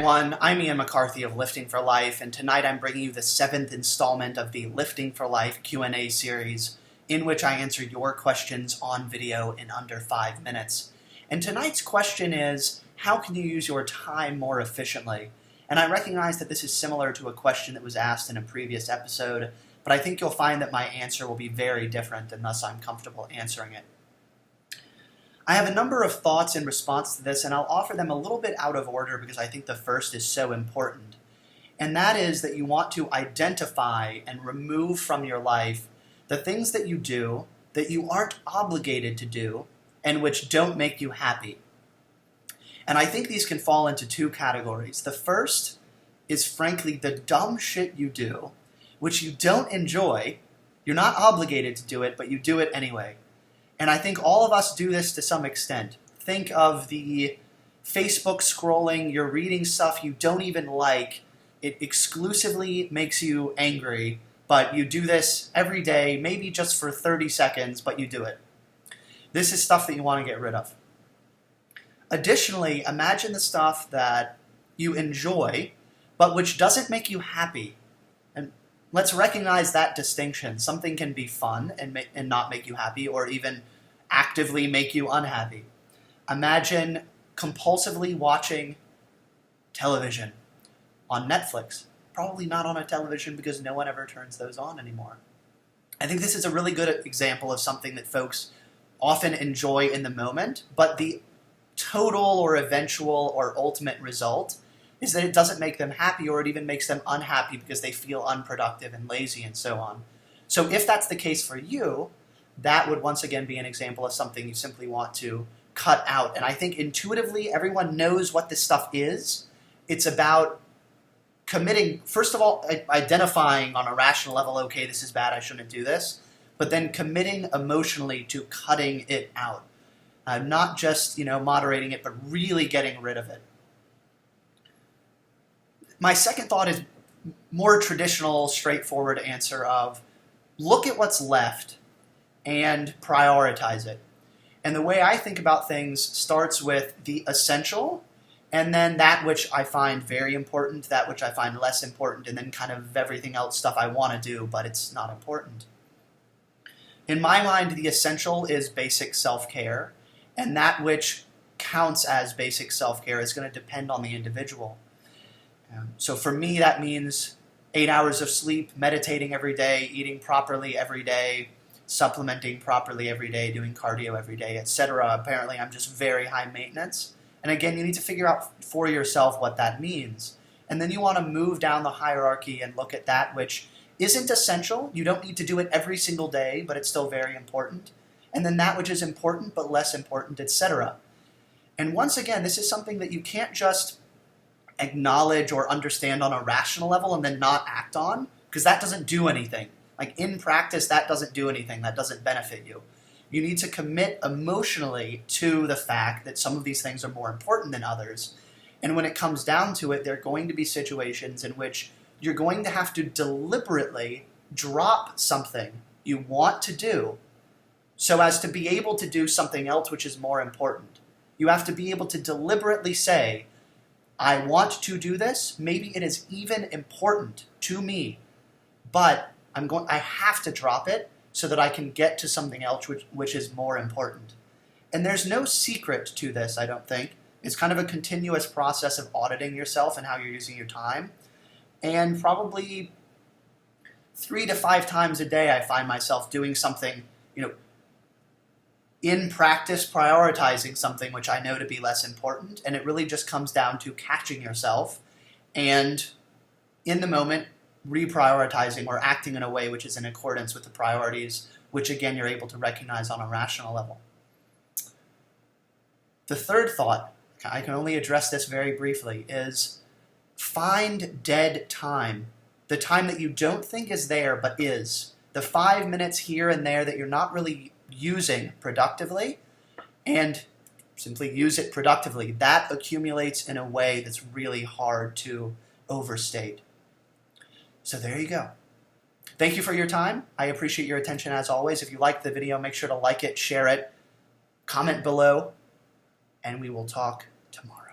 everyone, I'm Ian McCarthy of Lifting for Life, and tonight I'm bringing you the 7th installment of the Lifting for Life Q&A series, in which I answer your questions on video in under 5 minutes. And tonight's question is, how can you use your time more efficiently? And I recognize that this is similar to a question that was asked in a previous episode, but I think you'll find that my answer will be very different, and thus I'm comfortable answering it. I have a number of thoughts in response to this, and I'll offer them a little bit out of order because I think the first is so important. And that is that you want to identify and remove from your life the things that you do that you aren't obligated to do and which don't make you happy. And I think these can fall into two categories. The first is, frankly, the dumb shit you do, which you don't enjoy. You're not obligated to do it, but you do it anyway. And I think all of us do this to some extent. Think of the Facebook scrolling, you're reading stuff you don't even like. It exclusively makes you angry, but you do this every day, maybe just for 30 seconds, but you do it. This is stuff that you want to get rid of. Additionally, imagine the stuff that you enjoy, but which doesn't make you happy. And let's recognize that distinction. Something can be fun and not make you happy, or even actively make you unhappy. Imagine compulsively watching television on Netflix. Probably not on a television because no one ever turns those on anymore. I think this is a really good example of something that folks often enjoy in the moment, but the total or eventual or ultimate result is that it doesn't make them happy, or it even makes them unhappy because they feel unproductive and lazy and so on. So if that's the case for you, that would once again be an example of something you simply want to cut out. And I think intuitively everyone knows what this stuff is. It's about committing, first of all, identifying on a rational level, okay, this is bad, I shouldn't do this, but then committing emotionally to cutting it out. Not just, moderating it, but really getting rid of it. My second thought is more traditional, straightforward answer of look at what's left and prioritize it. And the way I think about things starts with the essential, and then that which I find very important, that which I find less important, and then kind of everything else stuff I want to do, but it's not important. In my mind, the essential is basic self-care, and that which counts as basic self-care is going to depend on the individual. So for me, that means 8 hours of sleep, meditating every day, eating properly every day, supplementing properly every day, doing cardio every day, etc. Apparently, I'm just very high maintenance. And again, you need to figure out for yourself what that means. And then you want to move down the hierarchy and look at that which isn't essential. You don't need to do it every single day, but it's still very important. And then that which is important but less important, etc. And once again, this is something that you can't just acknowledge or understand on a rational level and then not act on, because that doesn't do anything. Like in practice, that doesn't do anything. That doesn't benefit you. You need to commit emotionally to the fact that some of these things are more important than others. And when it comes down to it, there are going to be situations in which you're going to have to deliberately drop something you want to do so as to be able to do something else which is more important. You have to be able to deliberately say, I want to do this, maybe it is even important to me, but I have to drop it so that I can get to something else which is more important. And there's no secret to this, I don't think. It's kind of a continuous process of auditing yourself and how you're using your time. And probably 3 to 5 times a day I find myself doing something, in practice prioritizing something which I know to be less important, and it really just comes down to catching yourself and in the moment reprioritizing or acting in a way which is in accordance with the priorities, which again you're able to recognize on a rational level. The third thought, I can only address this very briefly, is find dead time. The time that you don't think is there but is. The 5 minutes here and there that you're not really using productively, and simply use it productively. That accumulates in a way that's really hard to overstate. So there you go. Thank you for your time. I appreciate your attention as always. If you liked the video, make sure to like it, share it, comment below, and we will talk tomorrow.